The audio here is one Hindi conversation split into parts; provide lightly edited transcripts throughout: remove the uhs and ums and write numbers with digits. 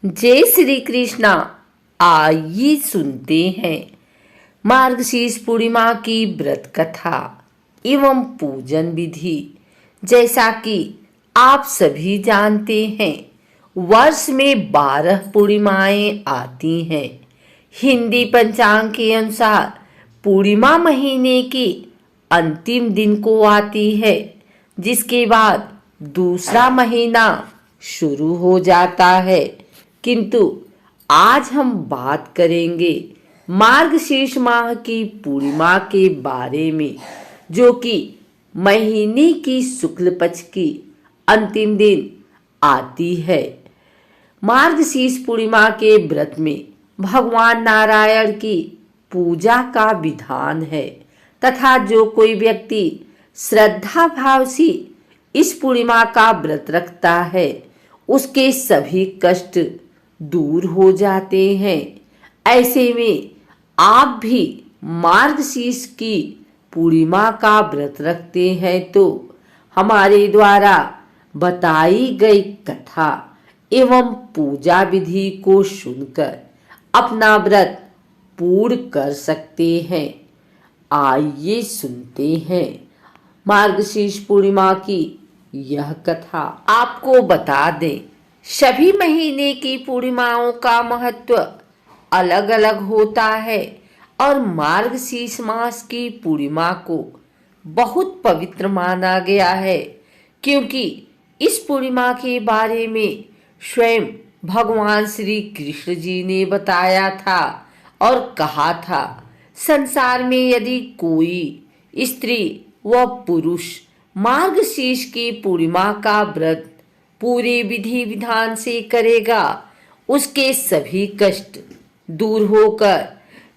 जय श्री कृष्णा। आइए सुनते हैं मार्गशीर्ष पूर्णिमा की व्रत कथा एवं पूजन विधि। जैसा कि आप सभी जानते हैं, वर्ष में 12 पूर्णिमाएं आती हैं। हिंदी पंचांग के अनुसार पूर्णिमा महीने के अंतिम दिन को आती है, जिसके बाद दूसरा महीना शुरू हो जाता है। किंतु आज हम बात करेंगे मार्गशीर्ष माह की पूर्णिमा के बारे में, जो कि महीने की शुक्ल पक्ष की अंतिम दिन आती है। मार्गशीर्ष पूर्णिमा के व्रत में भगवान नारायण की पूजा का विधान है तथा जो कोई व्यक्ति श्रद्धा भाव से इस पूर्णिमा का व्रत रखता है, उसके सभी कष्ट दूर हो जाते हैं। ऐसे में आप भी मार्गशीर्ष की पूर्णिमा का व्रत रखते हैं तो हमारे द्वारा बताई गई कथा एवं पूजा विधि को सुनकर अपना व्रत पूर्ण कर सकते हैं। आइए सुनते हैं मार्गशीर्ष पूर्णिमा की यह कथा। आपको बता दें, सभी महीने की पूर्णिमाओं का महत्व अलग अलग होता है और मार्गशीर्ष मास की पूर्णिमा को बहुत पवित्र माना गया है, क्योंकि इस पूर्णिमा के बारे में स्वयं भगवान श्री कृष्ण जी ने बताया था और कहा था, संसार में यदि कोई स्त्री व पुरुष मार्गशीर्ष की पूर्णिमा का व्रत पूरे विधि विधान से करेगा, उसके सभी कष्ट दूर होकर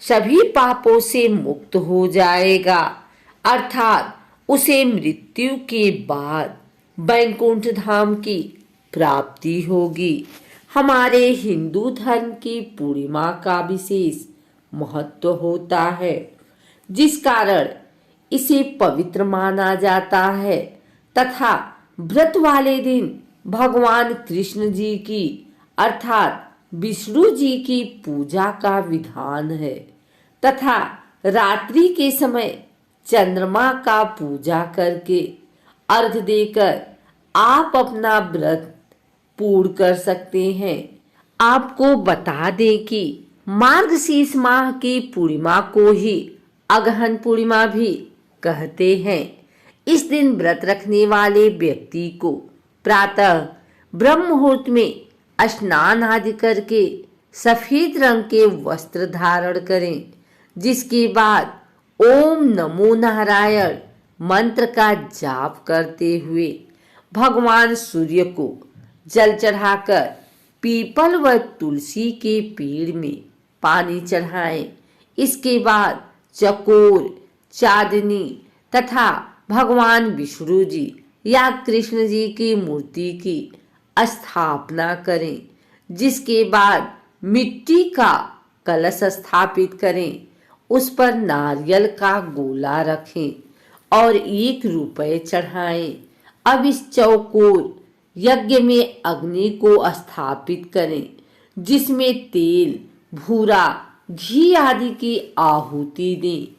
सभी पापों से मुक्त हो जाएगा, अर्थात उसे मृत्यु के बाद वैकुंठ धाम की प्राप्ति होगी। हमारे हिंदू धर्म की पूर्णिमा का विशेष महत्व होता है, जिस कारण इसे पवित्र माना जाता है तथा व्रत वाले दिन भगवान कृष्ण जी की अर्थात विष्णु जी की पूजा का विधान है तथा रात्रि के समय चंद्रमा का पूजा करके अर्घ देकर आप अपना व्रत पूर्ण कर सकते हैं। आपको बता दें कि मार्गशीर्ष माह की पूर्णिमा को ही अगहन पूर्णिमा भी कहते हैं। इस दिन व्रत रखने वाले व्यक्ति को प्रातः ब्रह्म मुहूर्त में स्नान आदि करके सफेद रंग के वस्त्र धारण करें, जिसके बाद ओम नमो नारायण मंत्र का जाप करते हुए भगवान सूर्य को जल चढ़ाकर पीपल व तुलसी के पेड़ में पानी चढ़ाएं। इसके बाद चकोर, चांदनी तथा भगवान विष्णु जी या कृष्ण जी की मूर्ति की स्थापना करें, जिसके बाद मिट्टी का कलश स्थापित करें, उस पर नारियल का गोला रखें और 1 रुपये चढ़ाएं। अब इस चौकोर यज्ञ में अग्नि को स्थापित करें, जिसमें तेल, भूरा, घी आदि की आहुति दें।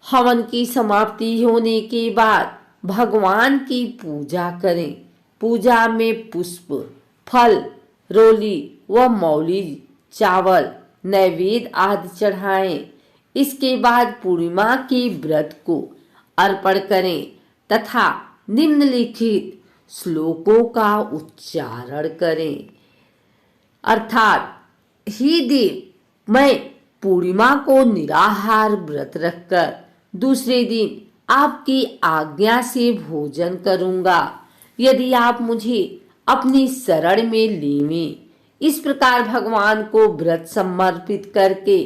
हवन की समाप्ति होने के बाद भगवान की पूजा करें। पूजा में पुष्प, फल, रोली व मौली, चावल, नैवेद्य आदि चढ़ाएं। इसके बाद पूर्णिमा के व्रत को अर्पण करें तथा निम्नलिखित श्लोकों का उच्चारण करें, अर्थात ही देव, मैं पूर्णिमा को निराहार व्रत रखकर दूसरे दिन आपकी आज्ञा से भोजन करूंगा। यदि आप मुझे अपनी शरण में लेवें। इस प्रकार भगवान को व्रत समर्पित करके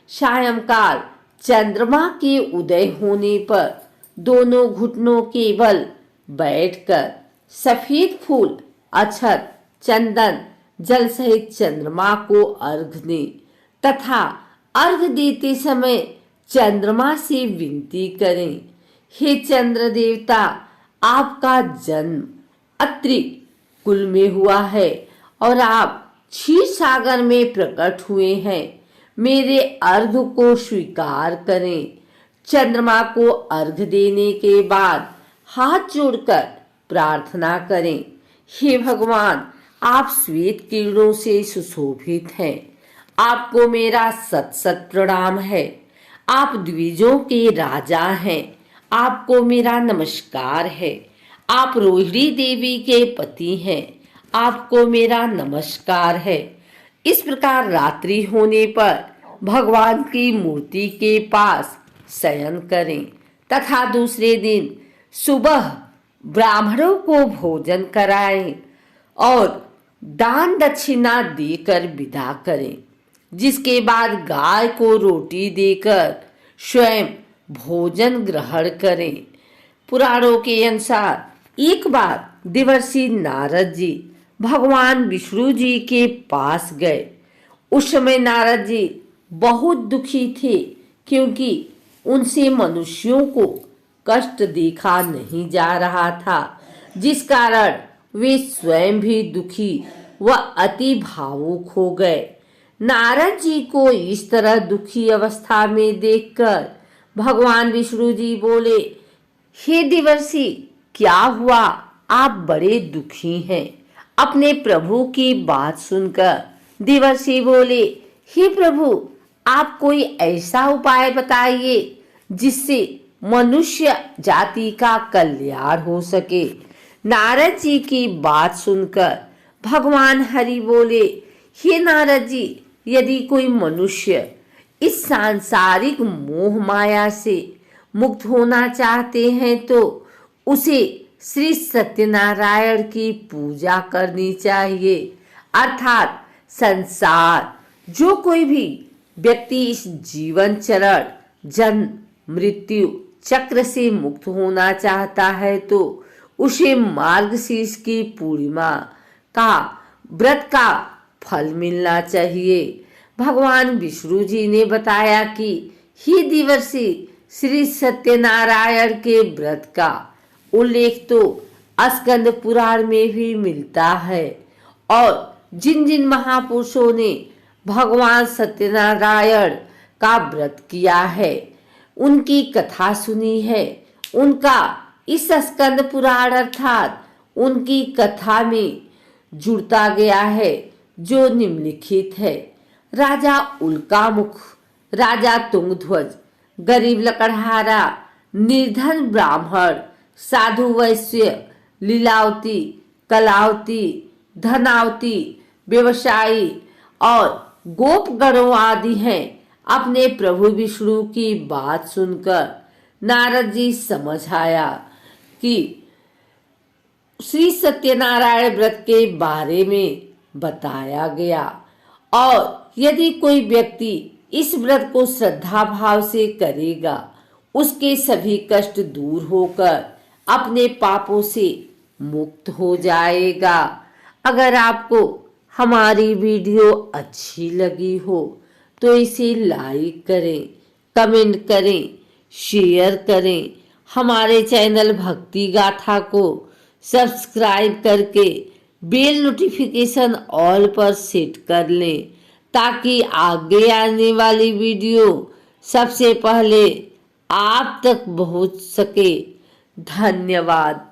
सायंकाल चंद्रमा के उदय होने पर दोनों घुटनों के बल बैठकर सफेद फूल, अक्षत, चंदन, जल सहित चंद्रमा को अर्घ दें तथा अर्घ देते समय चंद्रमा से विनती करें, हे चंद्र देवता, आपका जन्म अत्रि कुल में हुआ है और आप क्षीर सागर में प्रकट हुए हैं। मेरे अर्घ को स्वीकार करें। चंद्रमा को अर्घ देने के बाद हाथ जोड़कर प्रार्थना करें। हे भगवान, आप श्वेत किरणों से सुशोभित हैं। आपको मेरा सत सत प्रणाम है। आप द्विजों के राजा हैं। आपको मेरा नमस्कार है। आप रोहिणी देवी के पति हैं। आपको मेरा नमस्कार है। इस प्रकार रात्रि होने पर भगवान की मूर्ति के पास शयन करें तथा दूसरे दिन सुबह ब्राह्मणों को भोजन कराएं और दान दक्षिणा देकर विदा करें। जिसके बाद गाय को रोटी देकर स्वयं भोजन ग्रहण करें। पुराणों के अनुसार एक बार देवर्षि नारद जी भगवान विष्णु जी के पास गए। उस समय नारद जी बहुत दुखी थे, क्योंकि उनसे मनुष्यों को कष्ट देखा नहीं जा रहा था, जिस कारण वे स्वयं भी दुखी व अति भावुक हो गए। नारद जी को इस तरह दुखी अवस्था में देखकर भगवान विष्णु जी बोले, हे देवर्षि, क्या हुआ? आप बड़े दुखी हैं। अपने प्रभु की बात सुनकर देवर्षि बोले, हे प्रभु, आप कोई ऐसा उपाय बताइए जिससे मनुष्य जाति का कल्याण हो सके। नारद जी की बात सुनकर भगवान हरि बोले, हे नारद जी, यदि कोई मनुष्य इस सांसारिक मोह माया से मुक्त होना चाहते हैं तो उसे श्री सत्यनारायण की पूजा करनी चाहिए। अर्थात संसार जो कोई भी व्यक्ति इस जीवन चरण जन्म मृत्यु चक्र से मुक्त होना चाहता है तो उसे मार्गशीर्ष की पूर्णिमा का व्रत का फल मिलना चाहिए। भगवान विष्णु जी ने बताया कि हे देवर्षि, श्री सत्यनारायण के व्रत का उल्लेख तो स्कंद पुराण में भी मिलता है और जिन जिन महापुरुषों ने भगवान सत्यनारायण का व्रत किया है, उनकी कथा सुनी है, उनका इस स्कंद पुराण अर्थात उनकी कथा में जुड़ता गया है, जो निम्नलिखित है। राजा उल्कामुख, राजा तुंगध्वज, गरीब लकड़हारा, निर्धन ब्राह्मण, साधु वैश्य, लीलावती, कलावती, धनावती, व्यवसायी और गोपगणों आदि हैं। अपने प्रभु विष्णु की बात सुनकर नारद जी समझ आया कि श्री सत्यनारायण व्रत के बारे में बताया गया और यदि कोई व्यक्ति इस व्रत को श्रद्धा भाव से करेगा, उसके सभी कष्ट दूर होकर अपने पापों से मुक्त हो जाएगा। अगर आपको हमारी वीडियो अच्छी लगी हो तो इसे लाइक करें, कमेंट करें, शेयर करें। हमारे चैनल भक्ति गाथा को सब्सक्राइब करके बेल नोटिफिकेशन ऑल पर सेट कर लें, ताकि आगे आने वाली वीडियो सबसे पहले आप तक पहुंच सके। धन्यवाद।